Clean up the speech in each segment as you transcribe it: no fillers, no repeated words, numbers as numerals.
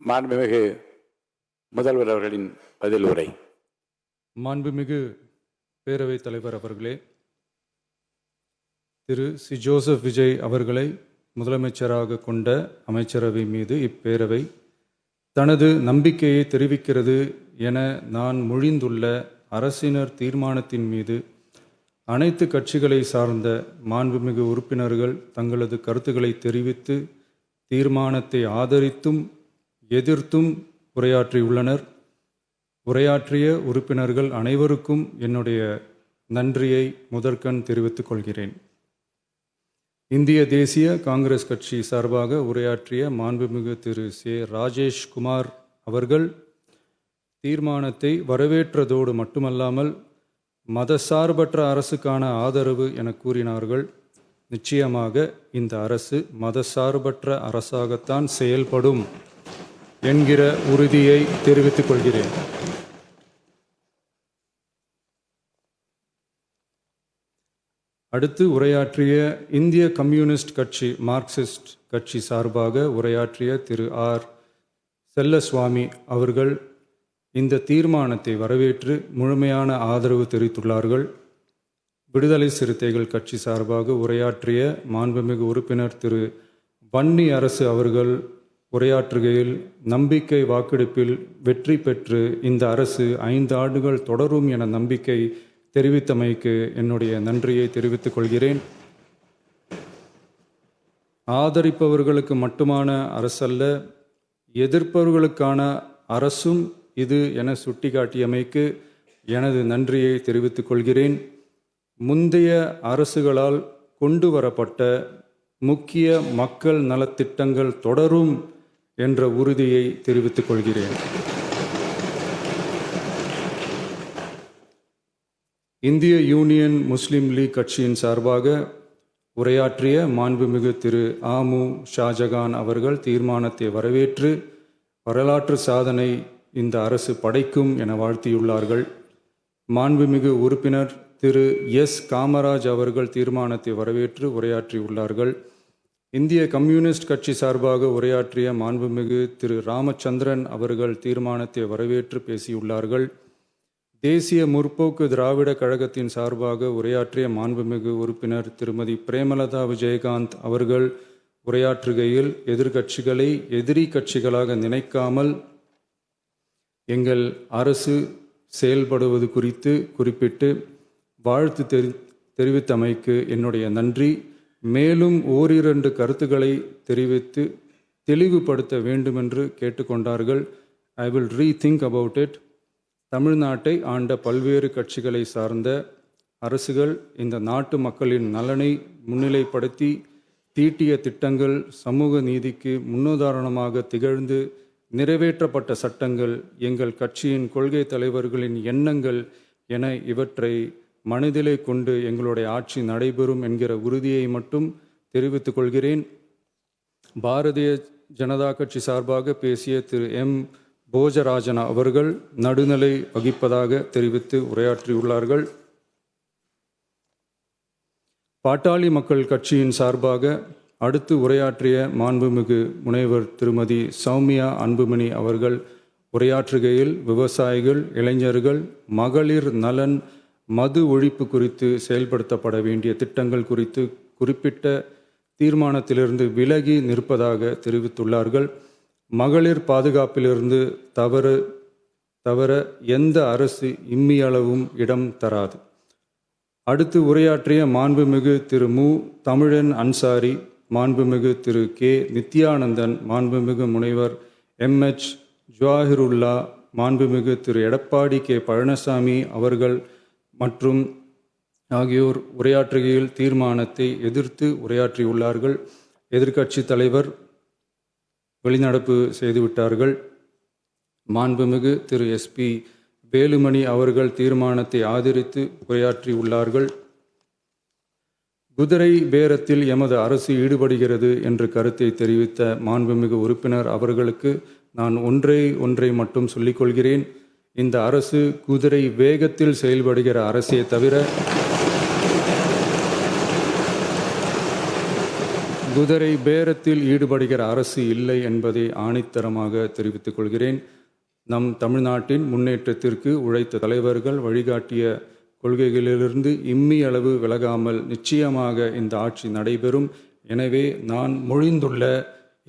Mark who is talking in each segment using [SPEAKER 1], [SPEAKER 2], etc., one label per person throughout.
[SPEAKER 1] மாண்புமிகு முதல்வர் அவர்களின் பதில் உரை.
[SPEAKER 2] மாண்புமிகு பேரவைத் தலைவர் அவர்களே, திரு சி ஜோசப் விஜய் அவர்களை முதலமைச்சராக கொண்ட அமைச்சரவை மீது இப்பேரவை தனது நம்பிக்கையை தெரிவிக்கிறது என நான் மொழிந்துள்ள அரசினர் தீர்மானத்தின் மீது அனைத்து கட்சிகளை சார்ந்த மாண்புமிகு உறுப்பினர்கள் தங்களது கருத்துக்களை தெரிவித்து தீர்மானத்தை ஆதரித்தும் எதிர்த்தும் உரையாற்றியுள்ளனர். உரையாற்றிய உறுப்பினர்கள் அனைவருக்கும் என்னுடைய நன்றியை முதற்கண் தெரிவித்துக் கொள்கிறேன். இந்திய தேசிய காங்கிரஸ் கட்சி சார்பாக உரையாற்றிய மாண்புமிகு திரு சே ராஜேஷ் குமார் அவர்கள் தீர்மானத்தை வரவேற்றதோடு மட்டுமல்லாமல் மதசார்பற்ற அரசுக்கான ஆதரவு என கூறினார்கள். நிச்சயமாக இந்த அரசு மதசார்பற்ற அரசாகத்தான் செயல்படும் என்கிற உறுதியை தெரிவித்துக் கொள்கிறேன். அடுத்து உரையாற்றிய இந்திய கம்யூனிஸ்ட் கட்சி மார்க்சிஸ்ட் கட்சி சார்பாக உரையாற்றிய திரு ஆர் செல்லசுவாமி அவர்கள் இந்த தீர்மானத்தை வரவேற்று முழுமையான ஆதரவு தெரிவித்துள்ளார்கள். விடுதலை சிறுத்தைகள் கட்சி சார்பாக உரையாற்றிய மாண்புமிகு உறுப்பினர் திரு வன்னி அரசு அவர்கள் உரையாற்றுகையில் நம்பிக்கை வாக்கெடுப்பில் வெற்றி பெற்று இந்த அரசு 5 ஆண்டுகள் தொடரும் என நம்பிக்கை தெரிவித்தமைக்கு என்னுடைய நன்றியை தெரிவித்துக் கொள்கிறேன். ஆதரிப்பவர்களுக்கு மட்டுமான அரசல்ல, எதிர்ப்பவர்களுக்கான அரசும் இது என சுட்டிக்காட்டியமைக்கு எனது நன்றியை தெரிவித்துக் கொள்கிறேன். முந்தைய அரசுகளால் கொண்டு வரப்பட்ட முக்கிய மக்கள் நலத்திட்டங்கள் தொடரும் என்ற உறுதியை தெரிவித்துக் கொள்கிறேன். இந்திய யூனியன் முஸ்லீம் லீக் கட்சியின் சார்பாக உரையாற்றிய மாண்புமிகு திரு ஆமு ஷாஜகான் அவர்கள் தீர்மானத்தை வரவேற்று வரலாற்று சாதனை இந்த அரசு படைக்கும் என வாழ்த்தியுள்ளார்கள். மாண்புமிகு உறுப்பினர் திரு எஸ் காமராஜ் அவர்கள் தீர்மானத்தை வரவேற்று உரையாற்றியுள்ளார்கள். இந்திய கம்யூனிஸ்ட் கட்சி சார்பாக உரையாற்றிய மாண்புமிகு திரு ராமச்சந்திரன் அவர்கள் தீர்மானத்தை வரவேற்று பேசியுள்ளார்கள். தேசிய முற்போக்கு திராவிட கழகத்தின் சார்பாக உரையாற்றிய மாண்புமிகு உறுப்பினர் திருமதி பிரேமலதா விஜயகாந்த் அவர்கள் உரையாற்றுகையில் எதிர்கட்சிகளை எதிரி கட்சிகளாக நினைக்காமல் எங்கள் அரசு செயல்படுவது குறித்து குறிப்பிட்டு வாழ்த்து தெரிவித்தமைக்கு என்னுடைய நன்றி. மேலும் ஓரிரண்டு கருத்துக்களை தெரிவித்து தெளிவுபடுத்த வேண்டுமென்று கேட்டுக்கொண்டார்கள். I will rethink about it. தமிழ்நாட்டை ஆண்ட பல்வேறு கட்சிகளை சார்ந்த அரசுகள் இந்த நாட்டு மக்களின் நலனை முன்னிலைப்படுத்தி தீட்டிய திட்டங்கள் சமூக நீதிக்கு முன்னுதாரணமாக திகழ்ந்து நிறைவேற்றப்பட்ட சட்டங்கள் எங்கள் கட்சியின் கொள்கை தலைவர்களின் எண்ணங்கள் என இவற்றை மனதிலே கொண்டு எங்களுடைய ஆட்சி நடைபெறும் என்கிற உறுதியை மட்டும் தெரிவித்துக் கொள்கிறேன். பாரதிய ஜனதா கட்சி சார்பாக பேசிய திரு எம் போஜராஜன் அவர்கள் நடுநிலை வகிப்பதாக தெரிவித்து உரையாற்றியுள்ளார்கள். பாட்டாளி மக்கள் கட்சியின் சார்பாக அடுத்து உரையாற்றிய மாண்புமிகு முனைவர் திருமதி சௌமியா அன்புமணி அவர்கள் உரையாற்றுகையில் விவசாயிகள், இளைஞர்கள், மகளிர் நலன், மது ஒழிப்பு குறித்து செயல்படுத்தப்பட வேண்டிய திட்டங்கள் குறித்து குறிப்பிட்ட தீர்மானத்திலிருந்து விலகி நிற்பதாக தெரிவித்துள்ளார்கள். மகளிர் பாதுகாப்பிலிருந்து தவற எந்த அரசு இம்மியளவும் இடம் தராது. அடுத்து உரையாற்றிய மாண்புமிகு திரு மு தமிழன் அன்சாரி, மாண்புமிகு திரு கே நித்யானந்தன், மாண்புமிகு முனைவர் எம்எச் ஜவாஹிருல்லா, மாண்புமிகு திரு எடப்பாடி கே பழனிசாமி அவர்கள் மற்றும் ஆகியோர் உரையாற்றுகையில் தீர்மானத்தை எதிர்த்து உரையாற்றியுள்ளார்கள். எதிர்க்கட்சி தலைவர் வெளிநடப்பு செய்துவிட்டார்கள். மாண்புமிகு திரு எஸ்பி வேலுமணி அவர்கள் தீர்மானத்தை ஆதரித்து உரையாற்றியுள்ளார்கள். குதிரை பேரத்தில் எமது அரசு ஈடுபடுகிறது என்ற கருத்தை தெரிவித்த மாண்புமிகு உறுப்பினர் அவர்களுக்கு நான் ஒன்றை மட்டும் சொல்லிக்கொள்கிறேன். இந்த அரசு குதிரை வேகத்தில் செயல்படுகிற அரசே தவிர குதிரை பேரத்தில் ஈடுபடுகிற அரசு இல்லை என்பதை ஆணித்தரமாக தெரிவித்துக் கொள்கிறேன். நம் தமிழ்நாட்டின் முன்னேற்றத்திற்கு உழைத்த தலைவர்கள் வழிகாட்டிய கொள்கைகளிலிருந்து இம்மி அளவு விலகாமல் நிச்சயமாக இந்த ஆட்சி நடைபெறும். எனவே நான் மொழிந்துள்ள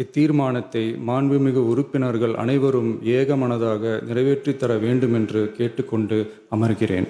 [SPEAKER 2] இத்தீர்மானத்தை மாண்புமிகு உறுப்பினர்கள் அனைவரும் ஏகமனதாக நிறைவேற்றித் தர வேண்டும் என்று கேட்டுக்கொண்டு அமர்கிறேன்.